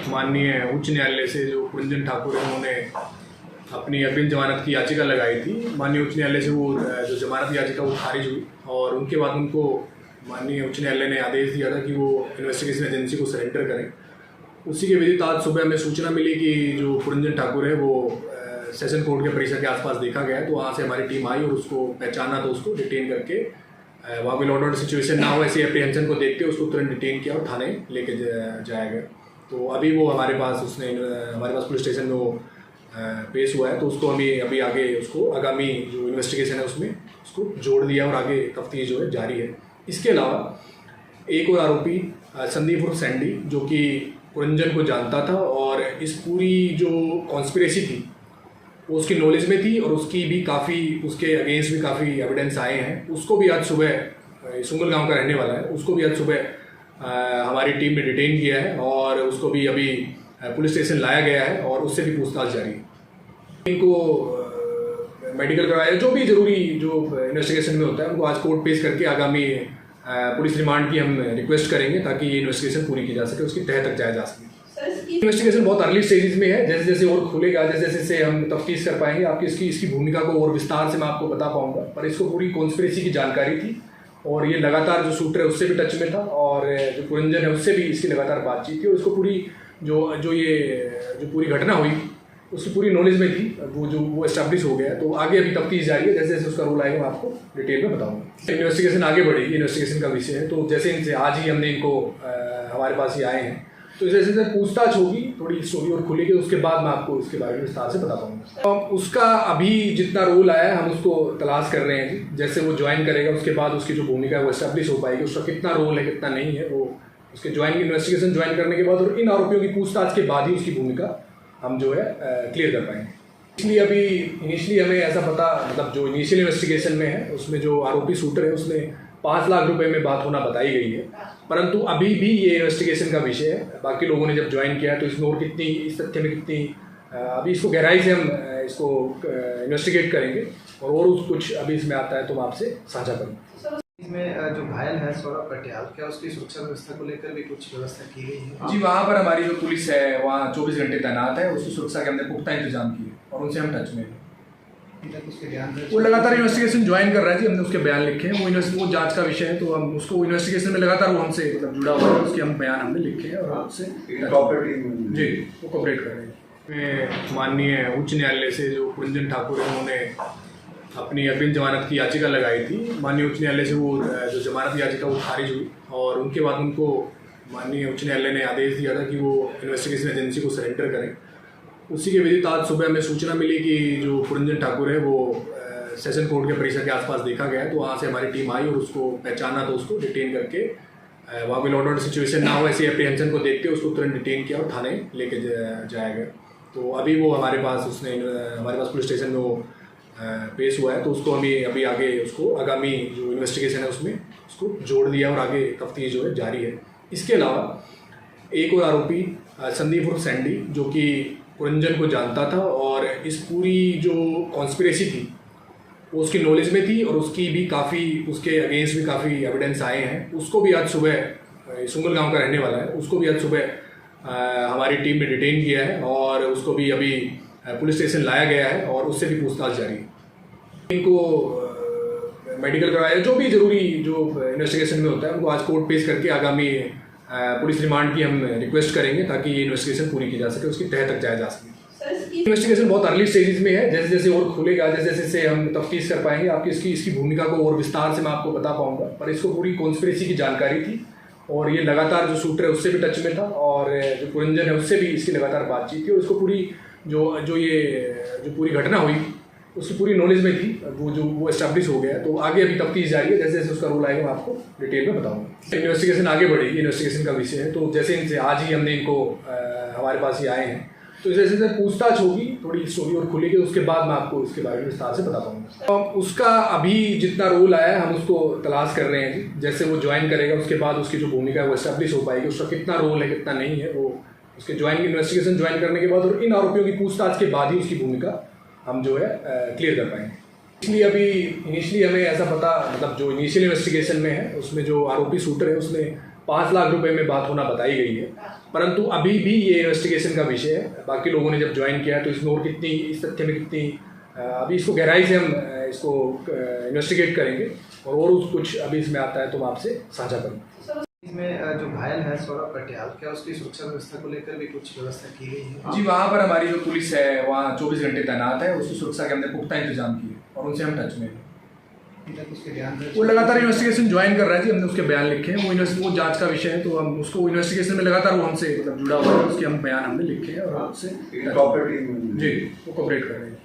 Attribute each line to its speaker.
Speaker 1: माननीय उच्च न्यायालय से जो पुरंजन ठाकुर है उन्होंने अपनी अग्रिम जमानत की याचिका लगाई थी। माननीय उच्च न्यायालय से वो जो जमानत याचिका वो खारिज हुई और उनके बाद उनको माननीय उच्च न्यायालय ने आदेश दिया था कि वो इन्वेस्टिगेशन एजेंसी को सरेंडर करें। उसी के विदित आज सुबह हमें सूचना मिली कि जो पुरंजन ठाकुर है वो सेशन कोर्ट के परिसर के आसपास देखा गया है, तो वहाँ से हमारी टीम आई और उसको पहचाना, तो उसको डिटेन करके वहाँ पे लॉ एंड ऑर्डर सिचुएशन ना हो ऐसी एप्रीहेंशन को देखते उसको तुरंत डिटेन किया और थाने लेके जाया गया। तो अभी वो हमारे पास पुलिस स्टेशन में वो पेश हुआ है, तो उसको अभी आगे उसको आगामी जो इन्वेस्टिगेशन है उसमें उसको जोड़ दिया और आगे तफ्तीश जो है जारी है। इसके अलावा एक और आरोपी संदीप उर्फ सैंडी जो कि पुरंजन को जानता था और इस पूरी जो कॉन्स्पिरेसी थी वो उसकी नॉलेज में थी और उसकी भी उसके अगेंस्ट भी काफ़ी एविडेंस आए हैं। उसको भी आज सुबह सुंगल गांव का रहने वाला है, उसको भी आज सुबह हमारी टीम ने डिटेन किया है और उसको भी अभी पुलिस स्टेशन लाया गया है और उससे भी पूछताछ जारी है। इनको मेडिकल करवाया, जो भी जरूरी जो इन्वेस्टिगेशन में होता है उनको आज कोर्ट पेश करके आगामी पुलिस रिमांड की हम रिक्वेस्ट करेंगे ताकि ये इन्वेस्टिगेशन पूरी की जा सके, उसकी तह तक जाया जा सके। इन्वेस्टिगेशन बहुत अर्ली स्टेजेस में है, जैसे जैसे और खुलेगा, जैसे जैसे हम तफ्तीश कर पाएंगे आपकी इसकी भूमिका को और विस्तार से मैं आपको बता पाऊंगा। पर इसको पूरी कॉन्स्पिरेसी की जानकारी थी और ये लगातार जो शूटर है उससे भी टच में था और जो पुरंजन है उससे भी इसकी लगातार बातचीत थी और उसको पूरी जो पूरी घटना हुई उसकी पूरी नॉलेज में थी, वो एस्टैब्लिश हो गया। तो आगे अभी तफ्तीश जारी है, जैसे जैसे उसका रोल आएगा मैं आपको डिटेल में बताऊंगा। इन्वेस्टिगेशन आगे बढ़ेगी, इन्वेस्टिगेशन का विषय है, तो जैसे इनसे आज ही हमने इनको हमारे पास ही आए हैं, तो जैसे जैसे पूछताछ होगी थोड़ी स्टोरी और खुलेगी, उसके बाद मैं आपको इसके बारे में विस्तार से बता पाऊंगा। उसका अभी जितना रोल आया है हम उसको तलाश कर रहे हैं जी। जैसे वो ज्वाइन करेगा उसके बाद उसकी जो भूमिका है वो एस्टैब्लिश हो पाएगी, उसका कितना रोल है कितना नहीं है, वो उसके इन्वेस्टिगेशन ज्वाइन करने के बाद और इन आरोपियों की पूछताछ के बाद ही उसकी भूमिका हम जो है क्लियर कर पाएंगे। इसलिए अभी इनिशियली हमें ऐसा पता, मतलब जो इनिशियल इन्वेस्टिगेशन में है उसमें जो आरोपी शूटर है उसमें 5 लाख रुपए में बात होना बताई गई है, परंतु अभी भी ये इन्वेस्टिगेशन का विषय है। बाकी लोगों ने जब ज्वाइन किया तो इसमें और इस तथ्य में कितनी अभी इसको गहराई से हम इसको इन्वेस्टिगेट करेंगे और कुछ अभी इसमें आता है तो मैं आपसे साझा करूँगा।
Speaker 2: इसमें जो घायल है सौरभ कटियाल, क्या उसकी सुरक्षा व्यवस्था को लेकर भी कुछ व्यवस्था की गई है?
Speaker 1: जी, वहाँ पर हमारी जो पुलिस है वहाँ 24 घंटे तैनात है, उसकी सुरक्षा के हमने पुख्ता इंतजाम किए और उनसे हम टच में हैं। वो लगातार इन्वेस्टिगेशन ज्वाइन कर रहा है जी, हमने उसके बयान लिखे हैं, वो जांच का विषय है, तो हम उसको इन्वेस्टिगेशन में लगातार वो हमसे मतलब जुड़ा हुआ है, उसके हम बयान हमने लिखे हैं और उससे जी वो कोऑपरेट कर रहे हैं। माननीय उच्च न्यायालय से जो पुरंजन ठाकुर है उन्होंने अपनी अग्रिम जमानत की याचिका लगाई थी। माननीय उच्च न्यायालय से वो जो जमानत याचिका वो खारिज हुई और उनके बाद उनको माननीय उच्च न्यायालय ने आदेश दिया था कि वो इन्वेस्टिगेशन एजेंसी को सरेंडर करें। उसी के विदित आज सुबह हमें सूचना मिली कि जो पुरंजन ठाकुर है वो सेशन कोर्ट के परिसर के आसपास देखा गया है, तो वहाँ से हमारी टीम आई और उसको पहचाना, तो उसको डिटेन करके वहाँ पे लॉ एंड ऑर्डर सिचुएशन ना हो ऐसी एप्रीहेंशन को देखते उसको तुरंत डिटेन किया और थाने लेके जाया गया। तो अभी वो हमारे पास पुलिस स्टेशन में वो पेश हुआ है, तो उसको अभी आगे उसको आगामी जो इन्वेस्टिगेशन है उसमें उसको जोड़ दिया और आगे तफ्तीश जो है जारी है। इसके अलावा एक और आरोपी संदीप उर्फ सैंडी जो कि पुरंजन को जानता था और इस पूरी जो कॉन्स्पिरेसी थी वो उसकी नॉलेज में थी और उसके अगेंस्ट भी काफ़ी एविडेंस आए हैं। उसको भी आज सुबह सुंगल गांव का रहने वाला है, उसको भी आज सुबह हमारी टीम ने डिटेन किया है और उसको भी अभी पुलिस स्टेशन लाया गया है और उससे भी पूछताछ जारी है। इनको मेडिकल करवाया, जो भी जरूरी जो इन्वेस्टिगेशन में होता है उनको आज कोर्ट पेश करके आगामी पुलिस रिमांड की हम रिक्वेस्ट करेंगे ताकि ये इन्वेस्टिगेशन पूरी की जा सके, उसकी तह तक जाया जा सके। इन्वेस्टिगेशन बहुत अर्ली स्टेजेस में है, जैसे जैसे और खुलेगा, जैसे जैसे हम तफ्तीश कर पाएंगे आपकी इसकी भूमिका को और विस्तार से मैं आपको बता पाऊंगा। पर इसको पूरी कॉन्स्पिरेसी की जानकारी थी और ये लगातार जो शूटर है उससे भी टच में था और जो पुरंजन है उससे भी इसकी लगातार बातचीत थी और इसको पूरी जो पूरी घटना हुई उसकी पूरी नॉलेज में थी, वो एस्टैब्लिश हो गया। तो आगे अभी तफ्तीश जारी है, जैसे जैसे उसका रोल आएगा मैं आपको डिटेल में बताऊंगा। इन्वेस्टिगेशन आगे बढ़ेगी, इन्वेस्टिगेशन का विषय है, तो जैसे इनसे आज ही हमने इनको हमारे पास ही आए हैं, तो जैसे जैसे पूछताछ होगी थोड़ी स्टोरी और खुलेगी, उसके बाद मैं आपको इसके बारे में विस्तार से बता पाऊंगा। उसका अभी जितना रोल आया है हम उसको तलाश कर रहे हैं जी। जैसे वो ज्वाइन करेगा उसके बाद उसकी जो भूमिका है वो एस्टैब्लिश हो पाएगी, उसका कितना रोल है कितना नहीं है, वो उसके इन्वेस्टिगेशन ज्वाइन करने के बाद और इन आरोपियों की पूछताछ के बाद ही उसकी भूमिका हम जो है क्लियर कर पाएंगे। इसलिए अभी इनिशियली हमें ऐसा पता, मतलब जो इनिशियल इन्वेस्टिगेशन में है उसमें जो आरोपी शूटर है उसमें 5 लाख रुपए में बात होना बताई गई है, परंतु अभी भी ये इन्वेस्टिगेशन का विषय है। बाकी लोगों ने जब ज्वाइन किया तो इसमें और कितनी, इस तथ्य में कितनी, अभी इसको गहराई से हम इसको इन्वेस्टिगेट करेंगे और कुछ अभी इसमें आता है तो मैं आपसे साझा करूँगा।
Speaker 2: इसमें जो घायल है सौरभ कटियाल, क्या उसकी सुरक्षा व्यवस्था को लेकर भी कुछ व्यवस्था की गई है?
Speaker 1: जी, वहाँ पर हमारी जो पुलिस है वहाँ 24 घंटे तैनात है, उसकी सुरक्षा के हमने पुख्ता इंतजाम किए और उनसे हम टच में हैं। वो लगातार इन्वेस्टिगेशन ज्वाइन कर रहा है जी, हमने उसके बयान लिखे हैं, वो जांच का विषय है, तो हम उसको इन्वेस्टिगेशन में लगातार वो हमसे मतलब जुड़ा हुआ है, उसके हम बयान हमने लिखे हैं और उससे जी वो कोऑपरेट कर रहे हैं।